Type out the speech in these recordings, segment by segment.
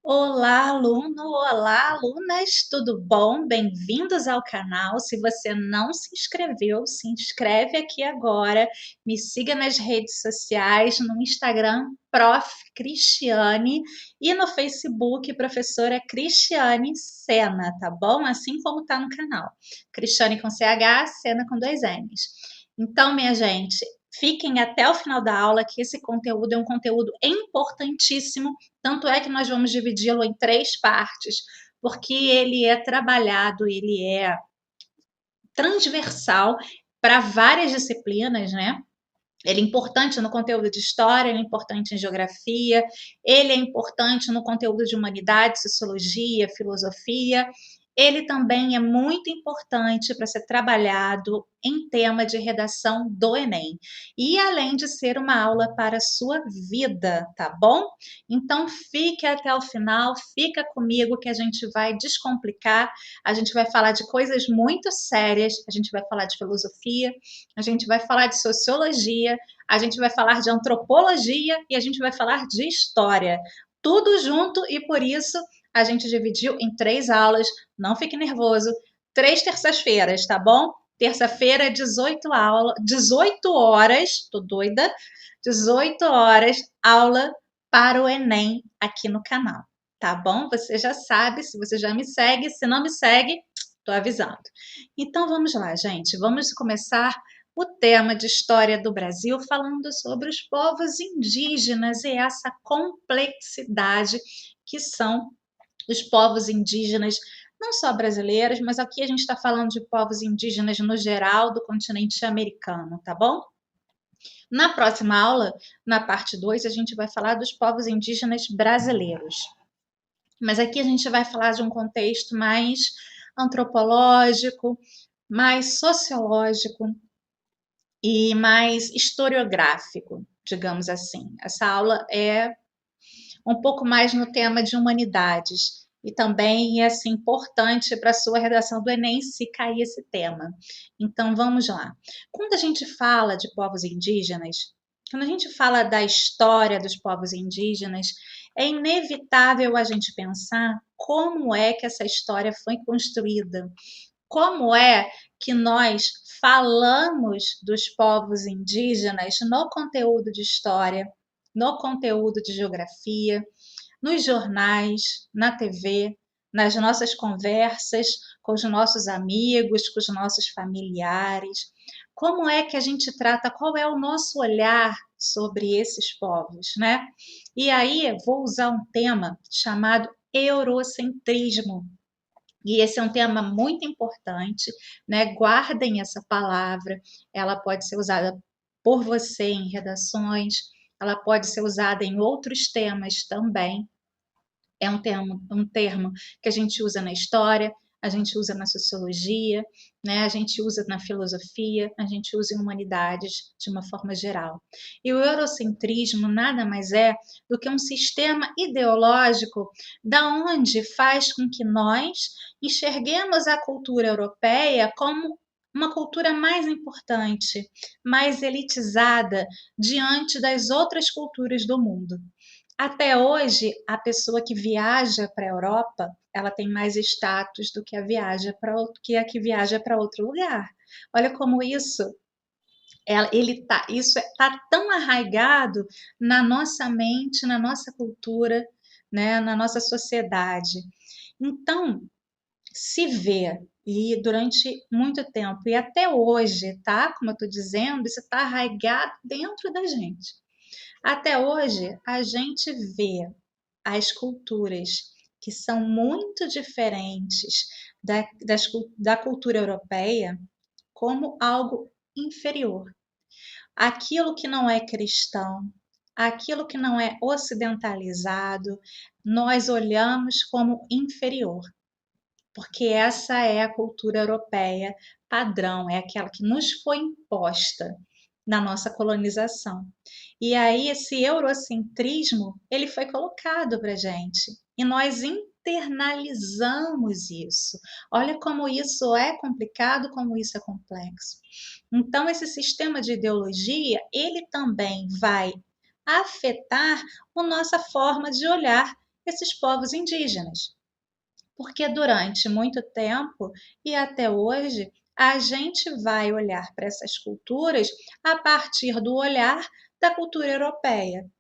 Olá, aluno! Olá, alunas! Tudo bom? Bem-vindos ao canal. Se você não se inscreveu, se inscreve aqui agora. Me siga nas redes sociais, no Instagram, Prof. Cristiane, e no Facebook, Professora Cristiane Sena, tá bom? Assim como tá no canal. Cristiane com CH, Sena com dois N's. Então, minha gente, fiquem até o final da aula, que esse conteúdo é um conteúdo importantíssimo. Tanto é que nós vamos dividi-lo em três partes, porque ele é trabalhado, ele é transversal para várias disciplinas, né? Ele é importante no conteúdo de história, ele é importante em geografia, ele é importante no conteúdo de humanidade, sociologia, filosofia. Ele também é muito importante para ser trabalhado em tema de redação do Enem. E além de ser uma aula para a sua vida, tá bom? Então fique até o final, fica comigo que a gente vai descomplicar, a gente vai falar de coisas muito sérias, a gente vai falar de filosofia, a gente vai falar de sociologia, a gente vai falar de antropologia e a gente vai falar de história. Tudo junto e por isso a gente dividiu em três aulas. Não fique nervoso. 3 terças-feiras, tá bom? Terça-feira, 18 horas, tô doida. 18 horas, aula para o Enem aqui no canal, tá bom? Você já sabe, se você já me segue, se não me segue, tô avisando. Então vamos lá, gente. Vamos começar o tema de história do Brasil falando sobre os povos indígenas e essa complexidade que são os povos indígenas, não só brasileiros, mas aqui a gente está falando de povos indígenas no geral do continente americano, tá bom? Na próxima aula, na parte 2, a gente vai falar dos povos indígenas brasileiros. Mas aqui a gente vai falar de um contexto mais antropológico, mais sociológico e mais historiográfico, digamos assim. Essa aula é um pouco mais no tema de humanidades e também é assim, importante para a sua redação do Enem se cair esse tema. Então vamos lá. Quando a gente fala de povos indígenas, quando a gente fala da história dos povos indígenas, é inevitável a gente pensar como é que essa história foi construída, como é que nós falamos dos povos indígenas no conteúdo de história, no conteúdo de geografia, nos jornais, na TV, nas nossas conversas com os nossos amigos, com os nossos familiares. Como é que a gente trata, qual é o nosso olhar sobre esses povos, né? E aí vou usar um tema chamado eurocentrismo. E esse é um tema muito importante, né? Guardem essa palavra, ela pode ser usada por você em redações, ela pode ser usada em outros temas também. É um termo que a gente usa na história, a gente usa na sociologia, né? A gente usa na filosofia, a gente usa em humanidades de uma forma geral. E o eurocentrismo nada mais é do que um sistema ideológico da onde faz com que nós enxerguemos a cultura europeia como uma cultura mais importante, mais elitizada diante das outras culturas do mundo. Até hoje, a pessoa que viaja para a Europa, ela tem mais status do que a que viaja para outro lugar. Olha como isso está tão arraigado na nossa mente, na nossa cultura, né, na nossa sociedade. Então, se vê e durante muito tempo e até hoje, tá? Como eu estou dizendo, isso está arraigado dentro da gente. Até hoje, a gente vê as culturas que são muito diferentes da cultura europeia como algo inferior. Aquilo que não é cristão, aquilo que não é ocidentalizado, nós olhamos como inferior, porque essa é a cultura europeia padrão, é aquela que nos foi imposta na nossa colonização. E aí esse eurocentrismo, ele foi colocado para gente e nós internalizamos isso. Olha como isso é complicado, como isso é complexo. Então esse sistema de ideologia, ele também vai afetar a nossa forma de olhar esses povos indígenas. Porque durante muito tempo e até hoje, a gente vai olhar para essas culturas a partir do olhar da cultura europeia.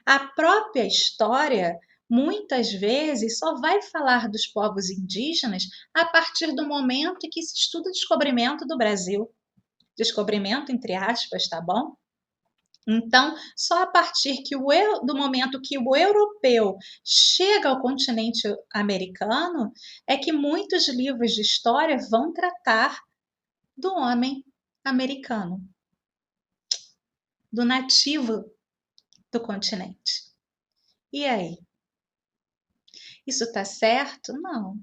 A própria história, muitas vezes, só vai falar dos povos indígenas a partir do momento em que se estuda o descobrimento do Brasil. Descobrimento, entre aspas, tá bom? Então, só a partir do momento que o europeu chega ao continente americano é que muitos livros de história vão tratar do homem americano, do nativo do continente. E aí? Isso está certo? Não.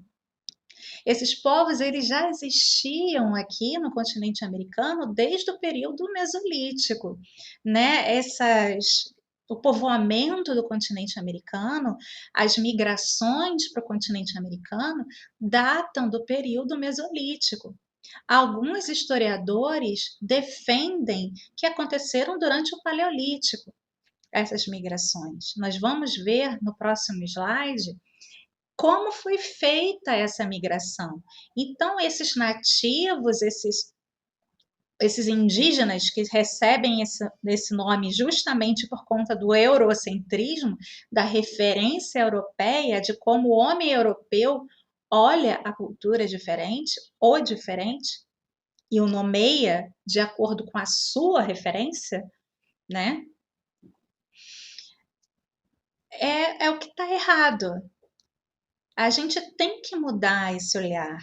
Esses povos eles já existiam aqui no continente americano desde o período mesolítico, né? O povoamento do continente americano, as migrações para o continente americano datam do período mesolítico. Alguns historiadores defendem que aconteceram durante o Paleolítico, essas migrações. Nós vamos ver no próximo slide como foi feita essa migração. Então, esses nativos, esses indígenas que recebem esse nome justamente por conta do eurocentrismo, da referência europeia, de como o homem europeu olha a cultura diferente ou diferente e o nomeia de acordo com a sua referência, né? É o que está errado. A gente tem que mudar esse olhar.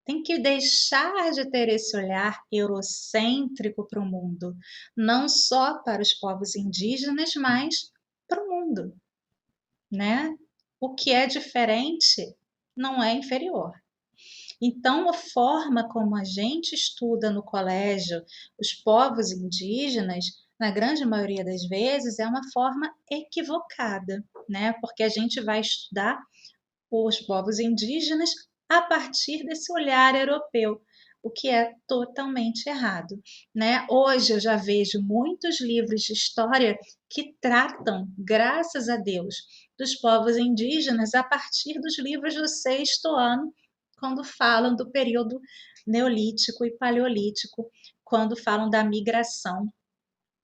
Tem que deixar de ter esse olhar eurocêntrico para o mundo, não só para os povos indígenas, mas para o mundo, né? O que é diferente não é inferior. Então, a forma como a gente estuda no colégio os povos indígenas, na grande maioria das vezes, é uma forma equivocada, né? Porque a gente vai estudar os povos indígenas a partir desse olhar europeu, o que é totalmente errado, né? Hoje eu já vejo muitos livros de história que tratam, graças a Deus, dos povos indígenas a partir dos livros do sexto ano, quando falam do período neolítico e paleolítico, quando falam da migração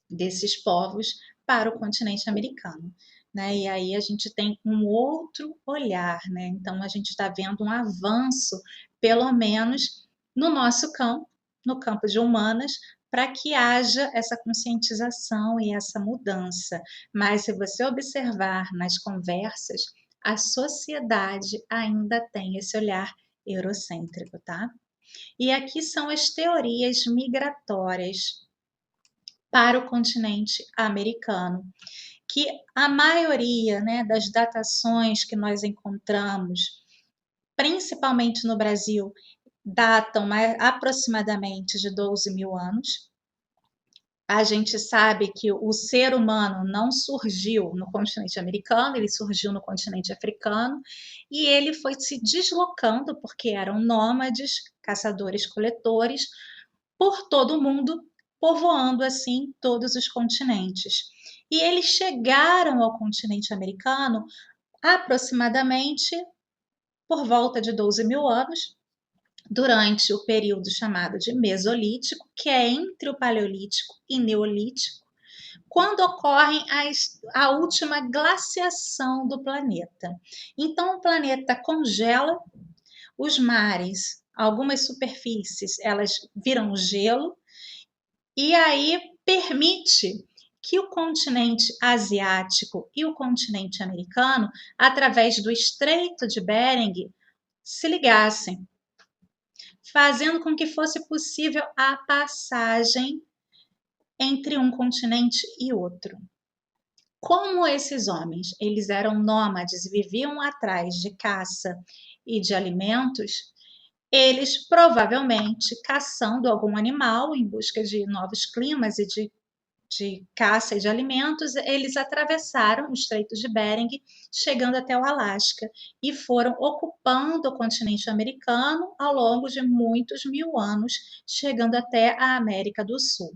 desses povos para o continente americano. Né? E aí a gente tem um outro olhar, né? Então a gente está vendo um avanço, pelo menos no nosso campo, no campo de humanas, para que haja essa conscientização e essa mudança. Mas se você observar nas conversas, a sociedade ainda tem esse olhar eurocêntrico, tá? E aqui são as teorias migratórias para o continente americano, que a maioria, né, das datações que nós encontramos, principalmente no Brasil, datam aproximadamente de 12 mil anos. A gente sabe que o ser humano não surgiu no continente americano, ele surgiu no continente africano e ele foi se deslocando, porque eram nômades, caçadores-coletores, por todo o mundo, povoando assim todos os continentes. E eles chegaram ao continente americano aproximadamente por volta de 12 mil anos, durante o período chamado de Mesolítico, que é entre o Paleolítico e Neolítico, quando ocorre a última glaciação do planeta. Então, o planeta congela, os mares, algumas superfícies, elas viram gelo, e aí permite que o continente asiático e o continente americano, através do Estreito de Bering, se ligassem, fazendo com que fosse possível a passagem entre um continente e outro. Como esses homens, eles eram nômades e viviam atrás de caça e de alimentos, eles provavelmente caçando algum animal em busca de novos climas e de caça e de alimentos, eles atravessaram o Estreito de Bering, chegando até o Alasca, e foram ocupando o continente americano ao longo de muitos mil anos, chegando até a América do Sul.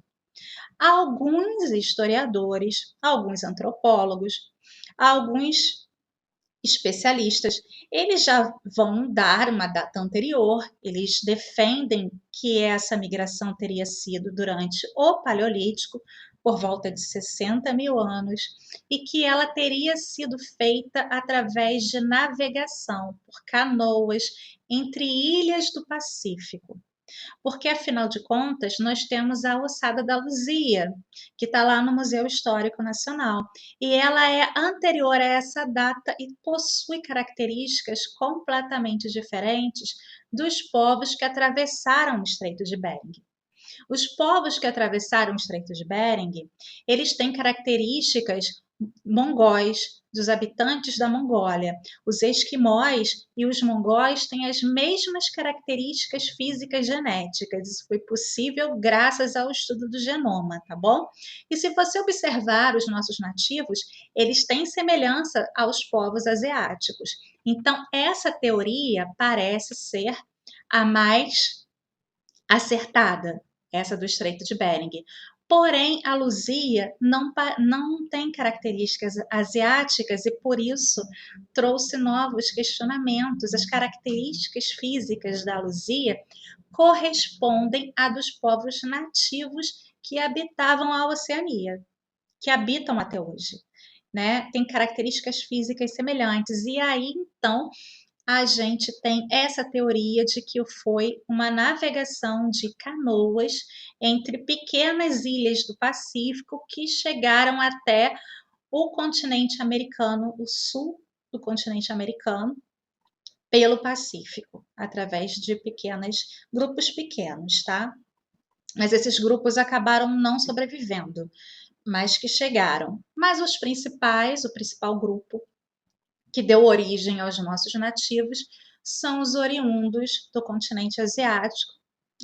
Alguns historiadores, alguns antropólogos, alguns especialistas, eles já vão dar uma data anterior, eles defendem que essa migração teria sido durante o Paleolítico, por volta de 60 mil anos, e que ela teria sido feita através de navegação por canoas entre ilhas do Pacífico. Porque, afinal de contas, nós temos a ossada da Luzia, que está lá no Museu Histórico Nacional. E ela é anterior a essa data e possui características completamente diferentes dos povos que atravessaram o Estreito de Bering. Os povos que atravessaram o Estreito de Bering, eles têm características mongóis, dos habitantes da Mongólia. Os esquimós e os mongóis têm as mesmas características físicas genéticas. Isso foi possível graças ao estudo do genoma, tá bom? E se você observar os nossos nativos, eles têm semelhança aos povos asiáticos. Então, essa teoria parece ser a mais acertada, essa do Estreito de Bering. Porém, a Luzia não tem características asiáticas e, por isso, trouxe novos questionamentos. As características físicas da Luzia correspondem a dos povos nativos que habitavam a Oceania, que habitam até hoje, né? Tem características físicas semelhantes. E aí, então, a gente tem essa teoria de que foi uma navegação de canoas entre pequenas ilhas do Pacífico que chegaram até o continente americano, o sul do continente americano, pelo Pacífico, através de grupos pequenos, tá? Mas esses grupos acabaram não sobrevivendo, mas que chegaram. Mas os principais, o principal grupo que deu origem aos nossos nativos, são os oriundos do continente asiático.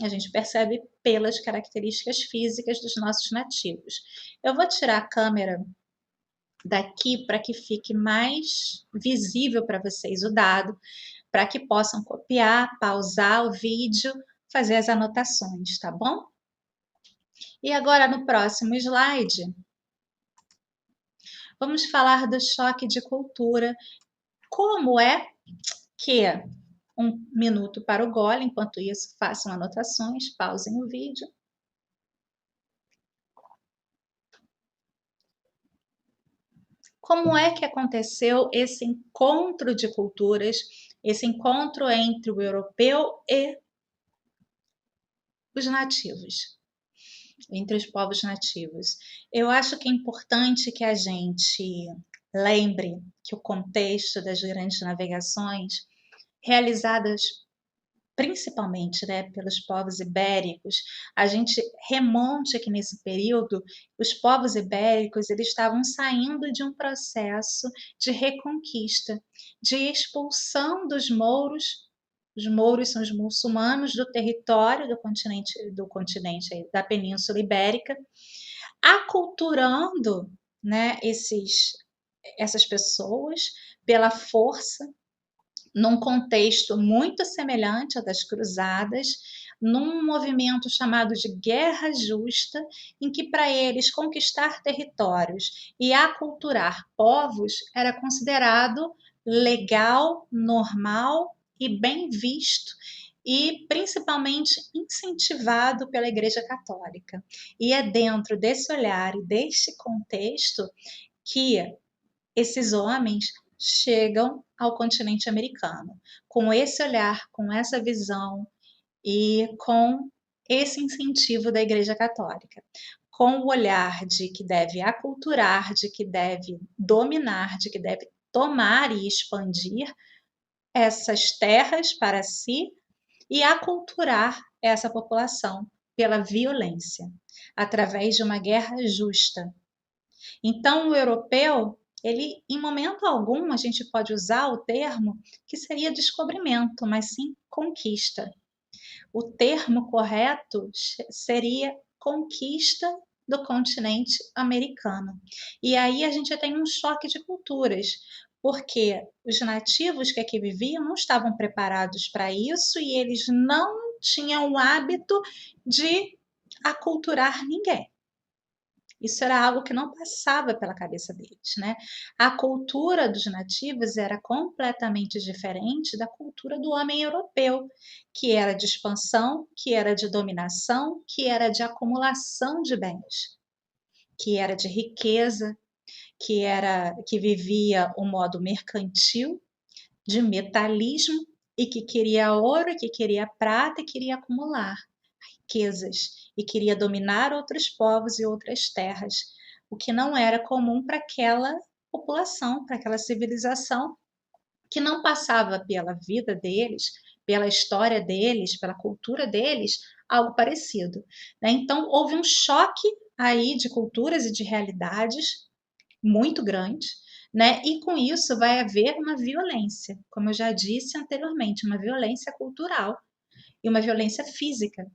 A gente percebe pelas características físicas dos nossos nativos. Eu vou tirar a câmera daqui para que fique mais visível para vocês o dado, para que possam copiar, pausar o vídeo, fazer as anotações, tá bom? E agora no próximo slide, vamos falar do choque de cultura. Como é que 1 minuto para o gole, enquanto isso façam anotações, pausem o vídeo. Como é que aconteceu esse encontro de culturas, esse encontro entre o europeu e os nativos, entre os povos nativos? Eu acho que é importante que a gente lembre que o contexto das grandes navegações realizadas principalmente, né, pelos povos ibéricos, a gente remonte aqui nesse período, os povos ibéricos eles estavam saindo de um processo de reconquista, de expulsão dos mouros. Os mouros são os muçulmanos do território do continente da Península Ibérica, aculturando, né, essas pessoas pela força, num contexto muito semelhante ao das cruzadas, num movimento chamado de guerra justa, em que para eles conquistar territórios e aculturar povos era considerado legal, normal e bem visto, e principalmente incentivado pela Igreja Católica. E é dentro desse olhar e deste contexto que esses homens chegam ao continente americano, com esse olhar, com essa visão e com esse incentivo da Igreja Católica, com o olhar de que deve aculturar, de que deve dominar, de que deve tomar e expandir essas terras para si e aculturar essa população pela violência, através de uma guerra justa. Então, o europeu, ele, em momento algum, a gente pode usar o termo que seria descobrimento, mas sim conquista. O termo correto seria conquista do continente americano. E aí a gente tem um choque de culturas, porque os nativos que aqui viviam não estavam preparados para isso e eles não tinham o hábito de aculturar ninguém. Isso era algo que não passava pela cabeça deles, né? A cultura dos nativos era completamente diferente da cultura do homem europeu, que era de expansão, que era de dominação, que era de acumulação de bens, que era de riqueza, que vivia o modo mercantil, de metalismo e que queria ouro, e que queria prata e queria acumular riquezas e queria dominar outros povos e outras terras, o que não era comum para aquela população, para aquela civilização que não passava pela vida deles, pela história deles, pela cultura deles, algo parecido, né? Então houve um choque aí de culturas e de realidades muito grande, né? E com isso vai haver uma violência, como eu já disse anteriormente, uma violência cultural e uma violência física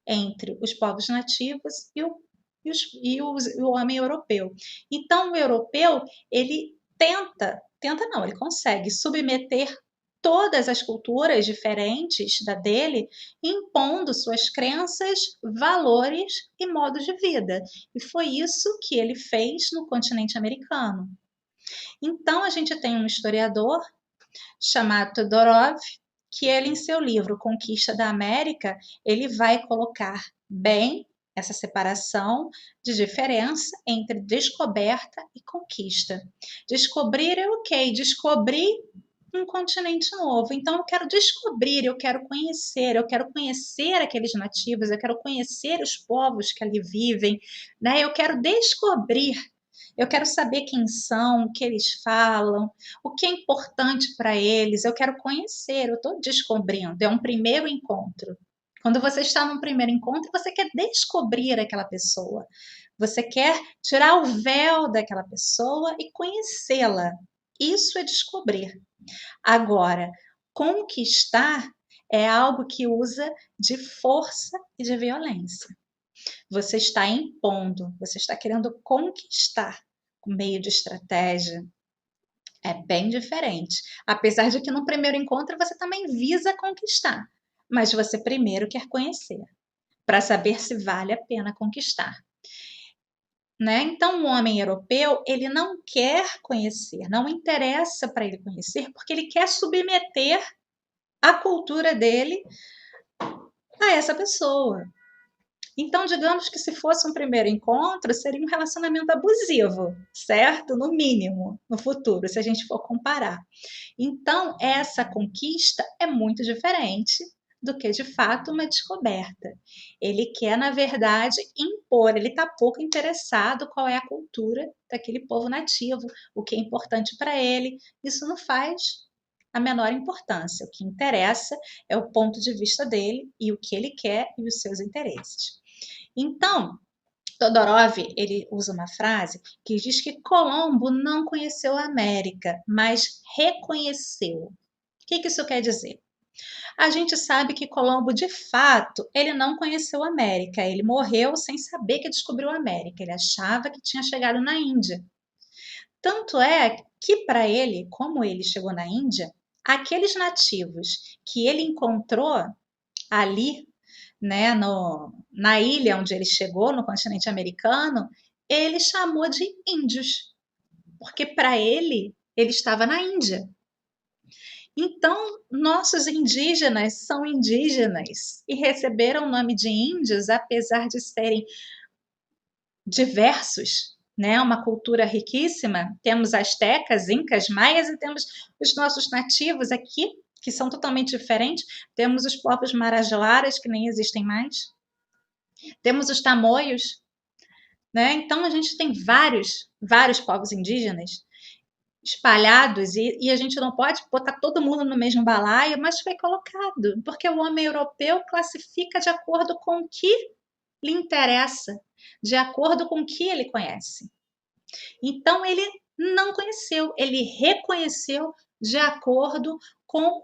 entre os povos nativos e o homem europeu. Então, o europeu, ele tenta não, ele consegue submeter todas as culturas diferentes da dele, impondo suas crenças, valores e modos de vida. E foi isso que ele fez no continente americano. Então, a gente tem um historiador chamado Todorov, que ele, em seu livro Conquista da América, ele vai colocar bem essa separação de diferença entre descoberta e conquista. Descobrir é ok, descobrir um continente novo. Então, eu quero descobrir, eu quero conhecer aqueles nativos, eu quero conhecer os povos que ali vivem, né? Eu quero descobrir, eu quero saber quem são, o que eles falam, o que é importante para eles, eu quero conhecer, eu estou descobrindo, é um primeiro encontro. Quando você está num primeiro encontro, você quer descobrir aquela pessoa, você quer tirar o véu daquela pessoa e conhecê-la. Isso é descobrir. Agora, conquistar é algo que usa de força e de violência. Você está impondo, você está querendo conquistar por meio de estratégia. É bem diferente. Apesar de que no primeiro encontro você também visa conquistar, mas você primeiro quer conhecer, para saber se vale a pena conquistar. Né? Então, o homem europeu, ele não quer conhecer, não interessa para ele conhecer, porque ele quer submeter a cultura dele a essa pessoa. Então, digamos que se fosse um primeiro encontro, seria um relacionamento abusivo, certo? No mínimo, no futuro, se a gente for comparar. Então, essa conquista é muito diferente do que, de fato, uma descoberta. Ele quer, na verdade, impor, ele está pouco interessado qual é a cultura daquele povo nativo, o que é importante para ele. Isso não faz a menor importância. O que interessa é o ponto de vista dele e o que ele quer e os seus interesses. Então, Todorov, ele usa uma frase que diz que Colombo não conheceu a América, mas reconheceu. O que isso quer dizer? A gente sabe que Colombo, de fato, ele não conheceu a América. Ele morreu sem saber que descobriu a América. Ele achava que tinha chegado na Índia. Tanto é que, para ele, como ele chegou na Índia, aqueles nativos que ele encontrou ali, né, na ilha onde ele chegou, no continente americano, ele chamou de índios, porque para ele estava na Índia. Então, nossos indígenas são indígenas e receberam o nome de índios, apesar de serem diversos, né? Uma cultura riquíssima. Temos astecas, incas, maias e temos os nossos nativos aqui, que são totalmente diferentes. Temos os povos marajoaras, que nem existem mais. Temos os tamoios, né? Então a gente tem vários povos indígenas espalhados e a gente não pode botar todo mundo no mesmo balaio, mas foi colocado, porque o homem europeu classifica de acordo com o que lhe interessa, de acordo com o que ele conhece. Então ele não conheceu, ele reconheceu de acordo com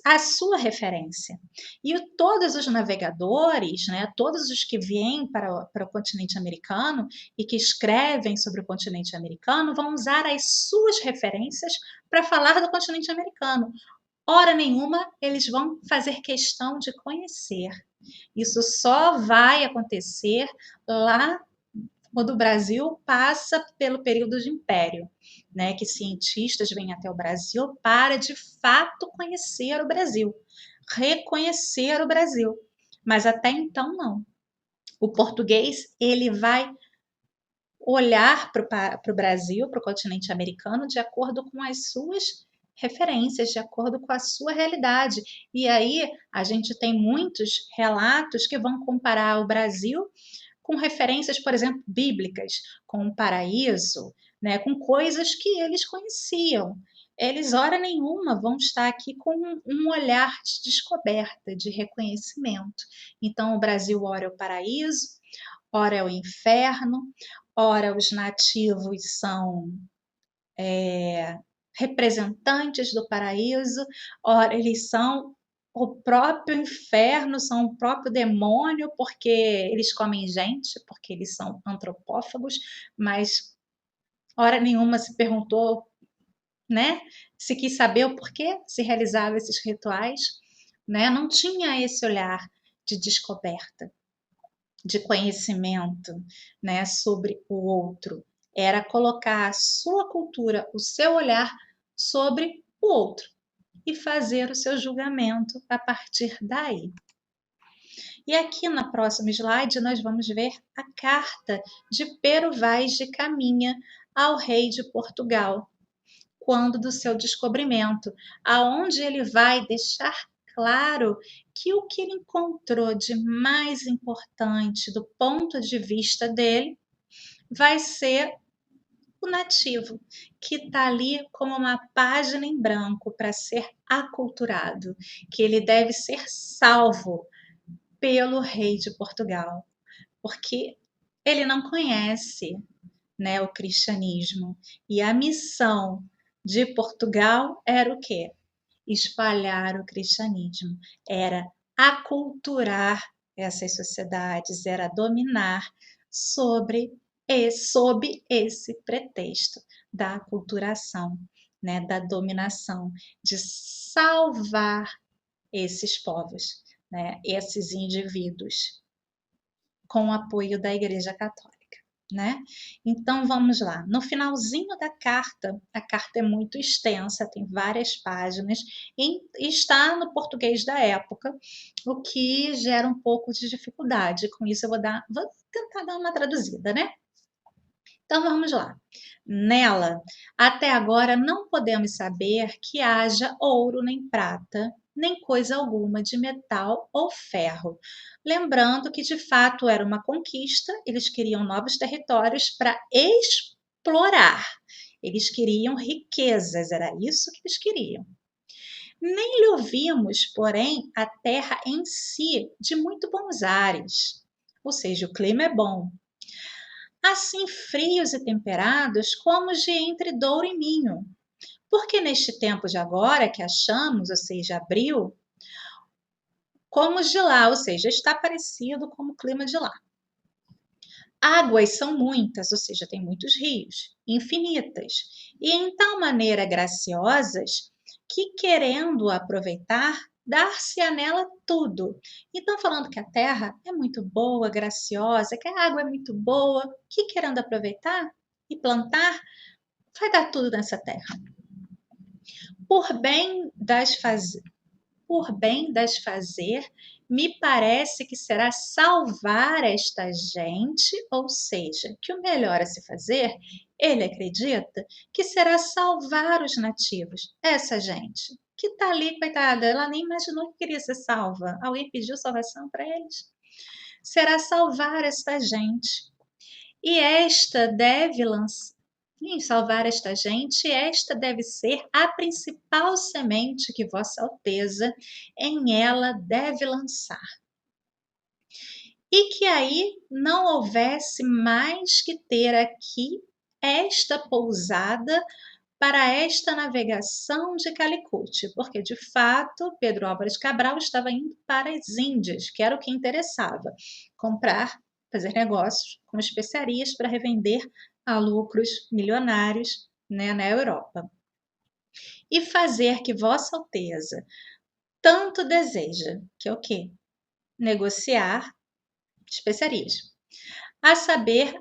a sua referência. E todos os navegadores, né, todos os que vêm para o continente americano e que escrevem sobre o continente americano, vão usar as suas referências para falar do continente americano. Hora nenhuma eles vão fazer questão de conhecer. Isso só vai acontecer lá O do Brasil passa pelo período de império, né, que cientistas vêm até o Brasil para de fato conhecer o Brasil, reconhecer o Brasil. Mas até então não. O português ele vai olhar para o Brasil, para o continente americano, de acordo com as suas referências, de acordo com a sua realidade. E aí a gente tem muitos relatos que vão comparar o Brasil com referências, por exemplo, bíblicas, com o paraíso, né, com coisas que eles conheciam. Eles, hora nenhuma, vão estar aqui com um olhar de descoberta, de reconhecimento. Então, o Brasil, ora é o paraíso, ora é o inferno, ora os nativos são representantes do paraíso, ora eles são o próprio inferno, são o próprio demônio, porque eles comem gente, porque eles são antropófagos, mas hora nenhuma se perguntou, né? Se quis saber o porquê se realizavam esses rituais, né? Não tinha esse olhar de descoberta, de conhecimento, né, sobre o outro. Era colocar a sua cultura, o seu olhar sobre o outro e fazer o seu julgamento a partir daí. E aqui na próxima slide nós vamos ver a carta de Pero Vaz de Caminha ao rei de Portugal, quando do seu descobrimento, aonde ele vai deixar claro que o que ele encontrou de mais importante do ponto de vista dele vai ser o nativo, que está ali como uma página em branco para ser aculturado, que ele deve ser salvo pelo rei de Portugal, porque ele não conhece, né, o cristianismo. E a missão de Portugal era o quê? Espalhar o cristianismo, era aculturar essas sociedades, era dominar sob esse pretexto da aculturação, né, da dominação, de salvar esses povos, né, esses indivíduos, com o apoio da Igreja Católica. Né? Então vamos lá. No finalzinho da carta, a carta é muito extensa, tem várias páginas e está no português da época, o que gera um pouco de dificuldade. Com isso eu vou tentar dar uma traduzida, né? Então vamos lá. Nela, até agora não podemos saber que haja ouro nem prata, nem coisa alguma de metal ou ferro. Lembrando que de fato era uma conquista, eles queriam novos territórios para explorar. Eles queriam riquezas, era isso que eles queriam. Nem lhe ouvimos, porém, a terra em si de muito bons ares. Ou seja, o clima é bom, assim frios e temperados como os de entre Douro e Minho. Porque neste tempo de agora que achamos, ou seja, abril, como os de lá, ou seja, está parecido com o clima de lá. Águas são muitas, ou seja, tem muitos rios, infinitas, e em tal maneira graciosas que, querendo aproveitar, dar-se-á nela tudo. Então, falando que a terra é muito boa, graciosa, que a água é muito boa, que querendo aproveitar e plantar, vai dar tudo nessa terra. Por bem das fazer, me parece que será salvar esta gente, ou seja, que o melhor a se fazer, ele acredita que será salvar os nativos, essa gente que está ali, coitada, ela nem imaginou que queria ser salva. Alguém pediu salvação para eles? Será salvar esta gente. E esta deve lançar. Em salvar esta gente, esta deve ser a principal semente que Vossa Alteza em ela deve lançar. E que aí não houvesse mais que ter aqui esta pousada para esta navegação de Calicut, porque de fato Pedro Álvares Cabral estava indo para as Índias, que era o que interessava, comprar, fazer negócios com especiarias para revender a lucros milionários, né, na Europa. E fazer que Vossa Alteza tanto deseja, que é o quê? Negociar especiarias. a saber,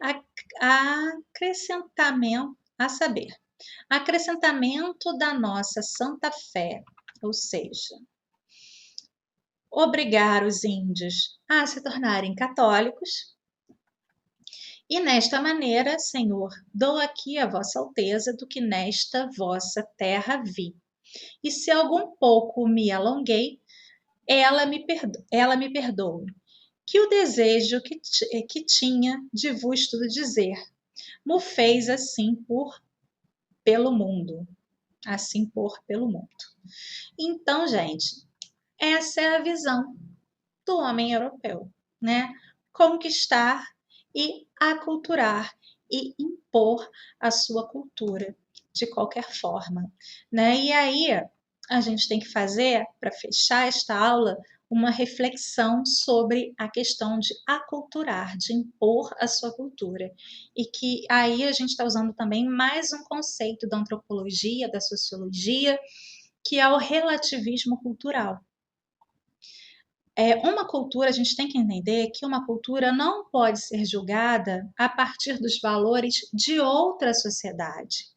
acrescentamento da nossa santa fé, ou seja, obrigar os índios a se tornarem católicos. E nesta maneira, Senhor, dou aqui a vossa alteza do que nesta vossa terra vi. E se algum pouco me alonguei, ela me perdoe, que o desejo que tinha de vos tudo dizer, mo fez assim por pelo mundo. Então, gente, essa é a visão do homem europeu, né? Conquistar e aculturar e impor a sua cultura de qualquer forma, né? E aí a gente tem que fazer, para fechar esta aula, uma reflexão sobre a questão de aculturar, de impor a sua cultura. E que aí a gente está usando também mais um conceito da antropologia, da sociologia, que é o relativismo cultural. Uma cultura, a gente tem que entender que uma cultura não pode ser julgada a partir dos valores de outra sociedade,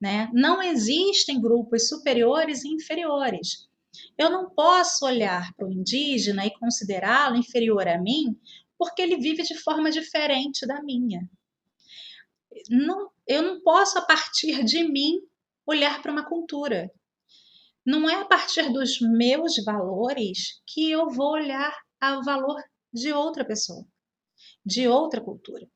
né? Não existem grupos superiores e inferiores. Eu não posso olhar para o indígena e considerá-lo inferior a mim porque ele vive de forma diferente da minha. Não, eu não posso, a partir de mim, olhar para uma cultura. Não é a partir dos meus valores que eu vou olhar ao valor de outra pessoa, de outra cultura.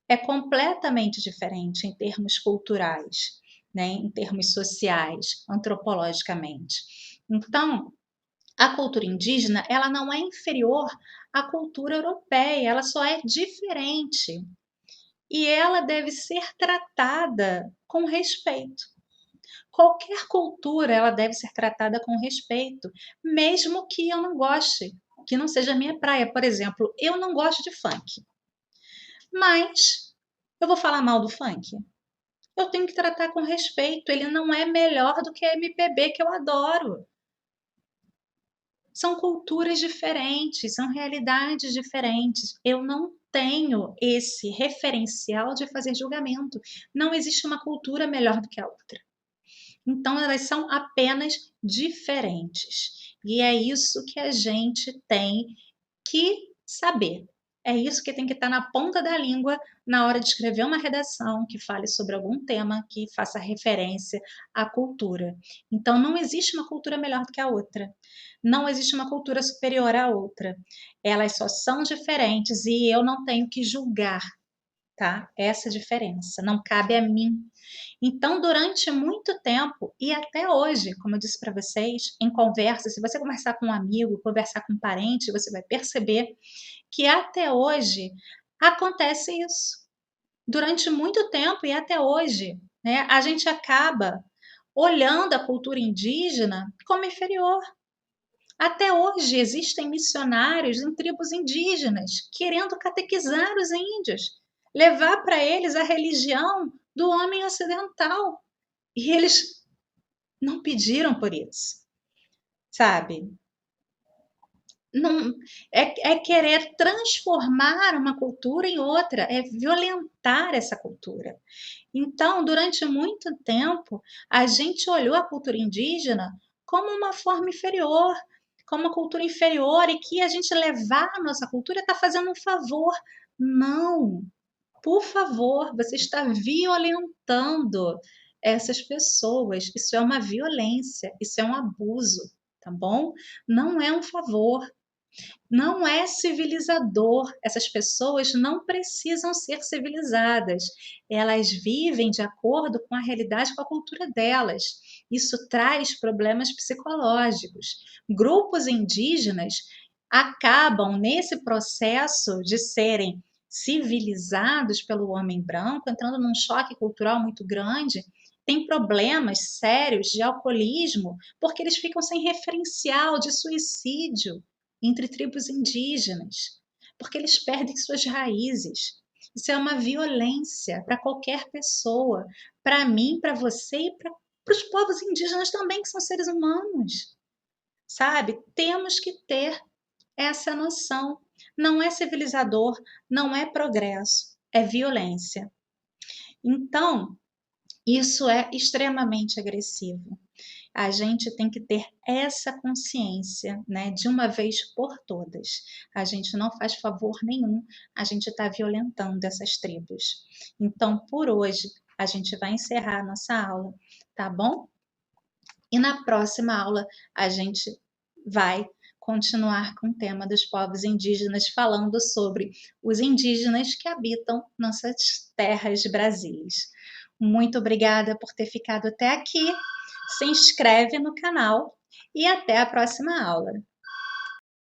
É completamente diferente em termos culturais, né? Em termos sociais, antropologicamente. Então, a cultura indígena, ela não é inferior à cultura europeia, ela só é diferente. E ela deve ser tratada com respeito. Qualquer cultura, ela deve ser tratada com respeito, mesmo que eu não goste, que não seja a minha praia. Por exemplo, eu não gosto de funk, mas eu vou falar mal do funk? Eu tenho que tratar com respeito, ele não é melhor do que a MPB que eu adoro. São culturas diferentes, são realidades diferentes. Eu não tenho esse referencial de fazer julgamento. Não existe uma cultura melhor do que a outra. Então, elas são apenas diferentes. E é isso que a gente tem que saber. É isso que tem que estar na ponta da língua na hora de escrever uma redação que fale sobre algum tema que faça referência à cultura. Então, não existe uma cultura melhor do que a outra. Não existe uma cultura superior à outra. Elas só são diferentes e eu não tenho que julgar, tá? Essa diferença. Não cabe a mim. Então, durante muito tempo e até hoje, como eu disse para vocês, em conversa, se você conversar com um amigo, conversar com um parente, você vai perceber que até hoje acontece isso. Durante muito tempo e até hoje, né, a gente acaba olhando a cultura indígena como inferior. Até hoje existem missionários em tribos indígenas querendo catequizar os índios, levar para eles a religião do homem ocidental. E eles não pediram por isso, sabe? Não, é querer transformar uma cultura em outra, é violentar essa cultura. Então, durante muito tempo, a gente olhou a cultura indígena como uma forma inferior, como uma cultura inferior, e que a gente levar a nossa cultura está fazendo um favor. Não, por favor, você está violentando essas pessoas. Isso é uma violência, isso é um abuso, tá bom? Não é um favor, não é civilizador. Essas pessoas não precisam ser civilizadas. Elas vivem de acordo com a realidade, com a cultura delas. Isso traz problemas psicológicos. Grupos indígenas acabam nesse processo de serem civilizados pelo homem branco, entrando num choque cultural muito grande, tem problemas sérios de alcoolismo, porque eles ficam sem referencial de suicídio entre tribos indígenas, porque eles perdem suas raízes. Isso é uma violência para qualquer pessoa, para mim, para você e para os povos indígenas também, que são seres humanos, sabe? Temos que ter essa noção. não é civilizador, não é progresso, é violência. Então, isso é extremamente agressivo. A gente tem que ter essa consciência, né, de uma vez por todas. A gente não faz favor nenhum, a gente está violentando essas tribos. Então, por hoje, a gente vai encerrar a nossa aula, tá bom? E na próxima aula, a gente vai continuar com o tema dos povos indígenas, falando sobre os indígenas que habitam nossas terras brasileiras. Muito obrigada por ter ficado até aqui. Se inscreve no canal e até a próxima aula.